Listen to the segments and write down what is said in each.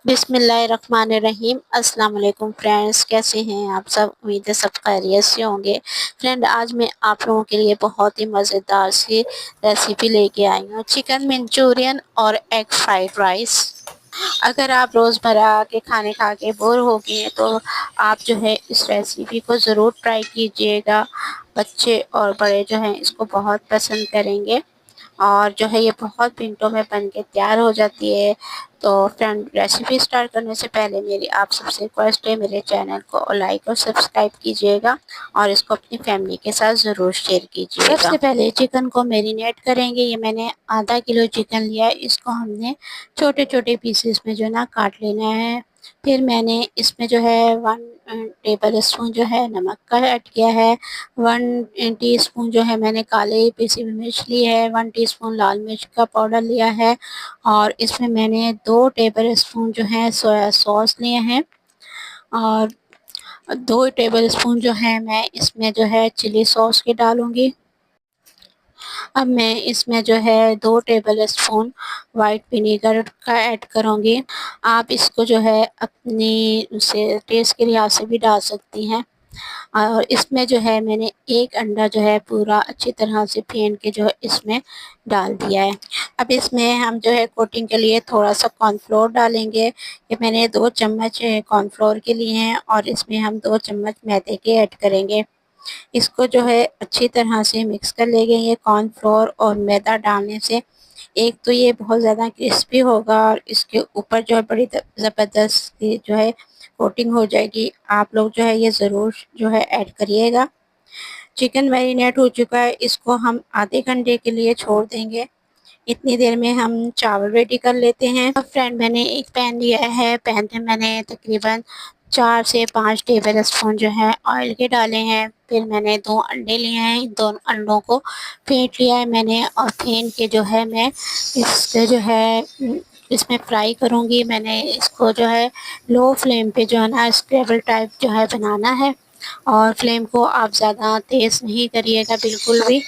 बिस्मिल्लाहिर्रहमानिर्रहीम। अस्सलाम वालेकुम फ्रेंड्स, कैसे हैं आप सब? उम्मीद है सब खैरियत से होंगे। फ्रेंड, आज मैं आप लोगों के लिए बहुत ही मज़ेदार सी रेसिपी लेके आई हूँ, चिकन मंचूरियन और एग फ्राइड राइस। अगर आप रोज़मर्रा के खाने खा के बोर हो गए हैं तो आप जो है इस रेसिपी को ज़रूर ट्राई कीजिएगा। बच्चे और बड़े जो हैं इसको बहुत पसंद करेंगे और जो है ये बहुत मिनटों में बन के तैयार हो जाती है। तो फ्रेंड, रेसिपी स्टार्ट करने से पहले मेरी आप सबसे रिक्वेस्ट है, मेरे चैनल को लाइक और सब्सक्राइब कीजिएगा और इसको अपनी फैमिली के साथ ज़रूर शेयर कीजिएगा। सबसे पहले चिकन को मैरिनेट करेंगे। ये मैंने आधा किलो चिकन लिया है, इसको हमने छोटे छोटे पीसेस में जो ना काट लेना है। फिर मैंने इसमें जो है 1 टेबल स्पून जो है नमक का ऐड किया है। 1 टीस्पून जो है मैंने काले पिसी हुई मिर्च ली है। 1 टीस्पून लाल मिर्च का पाउडर लिया है और इसमें मैंने 2 टेबल स्पून जो है सोया सॉस लिए हैं और 2 टेबल स्पून जो है मैं इसमें जो है चिली सॉस की डालूंगी। अब मैं इसमें जो है 2 टेबल स्पून वाइट विनेगर का ऐड करूँगी। आप इसको जो है अपनी उसे टेस्ट के लिहाज से भी डाल सकती हैं। और इसमें जो है मैंने एक अंडा जो है पूरा अच्छी तरह से फेंट के जो है इसमें डाल दिया है। अब इसमें हम जो है कोटिंग के लिए थोड़ा सा कॉर्नफ्लोर डालेंगे। ये मैंने 2 चम्मच कॉर्नफ्लोर के लिए हैं और इसमें हम 2 चम्मच मैदे के ऐड करेंगे। इसको जो है अच्छी तरह से मिक्स कर लेंगे। ये कॉर्नफ्लोर और मैदा डालने से एक तो ये बहुत ज़्यादा क्रिस्पी होगा और इसके ऊपर जो है बड़ी ज़बरदस्त जो है कोटिंग हो जाएगी। आप लोग जो है ये ज़रूर जो है ऐड करिएगा। चिकन मैरिनेट हो चुका है, इसको हम आधे घंटे के लिए छोड़ देंगे। इतनी देर में हम चावल रेडी कर लेते हैं। अब फ्रेंड, मैंने एक पैन लिया है। पैन में मैंने तकरीबन 4 से 5 टेबल स्पून जो है ऑयल के डाले हैं। फिर मैंने 2 अंडे लिए हैं। इन दोनों अंडों को फेंट लिया है मैंने और फेंट के जो है मैं इससे जो है इसमें फ्राई करूँगी। मैंने इसको जो है लो फ्लेम पे जो है ना स्क्रेबल टाइप जो है बनाना है और फ्लेम को आप ज़्यादा तेज़ नहीं करिएगा बिल्कुल भी।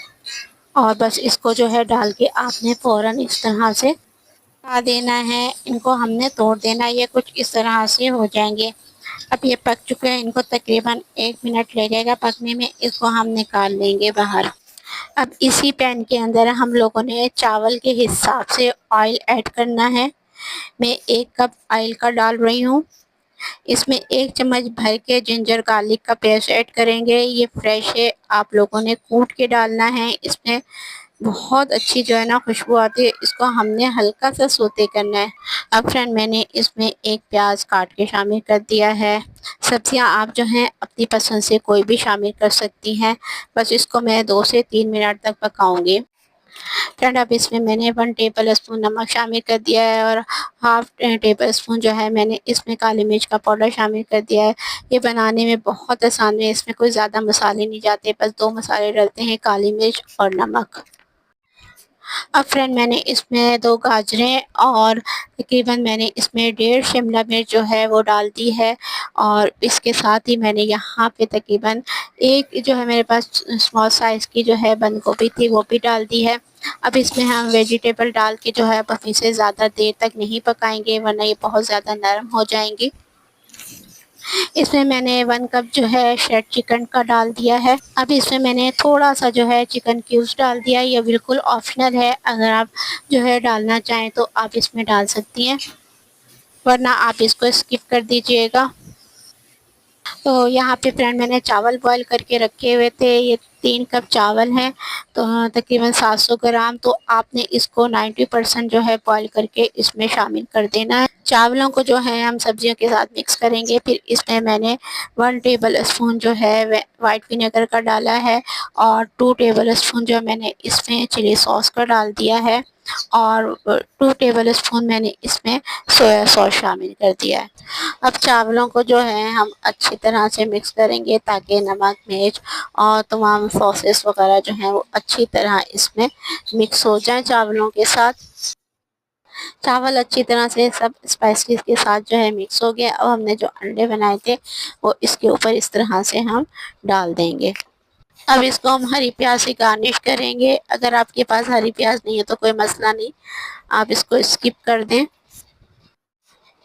और बस इसको जो है डाल के आपने फ़ौरन इस तरह से पका देना है। इनको हमने तोड़ देना है। ये कुछ इस तरह से हो जाएंगे। अब ये पक चुके हैं, इनको तकरीबन 1 मिनट लगेगा पकने में। इसको हम निकाल लेंगे बाहर। अब इसी पैन के अंदर हम लोगों ने चावल के हिसाब से ऑयल ऐड करना है। मैं 1 कप ऑयल का डाल रही हूँ। इसमें 1 चम्मच भर के जिंजर गार्लिक का पेस्ट ऐड करेंगे। ये फ्रेश है, आप लोगों ने कूट के डालना है। इसमें बहुत अच्छी जो है ना खुशबू आती है। इसको हमने हल्का सा सोते करना है। अब फ्रेंड, मैंने इसमें एक प्याज काट के शामिल कर दिया है। सब्जियां आप जो हैं अपनी पसंद से कोई भी शामिल कर सकती हैं। बस इसको मैं 2 से 3 मिनट तक पकाऊंगी। फ्रेंड, अब इसमें मैंने 1 टेबल स्पून नमक शामिल कर दिया है और ½ टेबल स्पून जो है मैंने इसमें काली मिर्च का पाउडर शामिल कर दिया है। ये बनाने में बहुत आसान है, इसमें कोई ज़्यादा मसाले नहीं जाते, बस 2 मसाले डलते हैं, काली मिर्च और नमक। अब फ्रेंड, मैंने इसमें 2 गाजरें और तकरीबन मैंने इसमें 1.5 शिमला मिर्च जो है वो डाल दी है और इसके साथ ही मैंने यहाँ पे तकरीबन एक जो है मेरे पास स्मॉल साइज़ की जो है बंद गोभी थी वो भी डाल दी है। अब इसमें हम वेजिटेबल डाल के जो है अब इसे ज़्यादा देर तक नहीं पकाएंगे वरना ये बहुत ज़्यादा नरम हो जाएंगी। इसमें मैंने 1 कप जो है शेड चिकन का डाल दिया है। अब इसमें मैंने थोड़ा सा जो है चिकन क्यूब्स डाल दिया है। ये बिल्कुल ऑप्शनल है, अगर आप जो है डालना चाहें तो आप इसमें डाल सकती हैं वरना आप इसको स्किप कर दीजिएगा। तो यहाँ पे फ्रेंड, मैंने चावल बॉईल करके रखे हुए थे। ये 3 कप चावल हैं तो तकरीबन 700 ग्राम। तो आपने इसको 90% जो है बॉईल करके इसमें शामिल कर देना है। चावलों को जो है हम सब्जियों के साथ मिक्स करेंगे। फिर इसमें मैंने 1 टेबल स्पून जो है वाइट विनेगर का डाला है और 2 टेबल स्पून जो मैंने इसमें चिली सॉस का डाल दिया है और 2 टेबल स्पून मैंने इसमें सोया सॉस शामिल कर दिया है। अब चावलों को जो है हम अच्छी तरह से मिक्स करेंगे ताकि नमक, मिर्च और तमाम सॉसेस वगैरह जो हैं वो अच्छी तरह इसमें मिक्स हो जाएं चावलों के साथ। चावल अच्छी तरह से सब स्पाइसेस के साथ जो है मिक्स हो गया। अब हमने जो अंडे बनाए थे वो इसके ऊपर इस तरह से हम डाल देंगे। अब इसको हम हरी प्याज से गार्निश करेंगे। अगर आपके पास हरी प्याज नहीं है तो कोई मसला नहीं, आप इसको स्किप कर दें।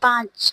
5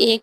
1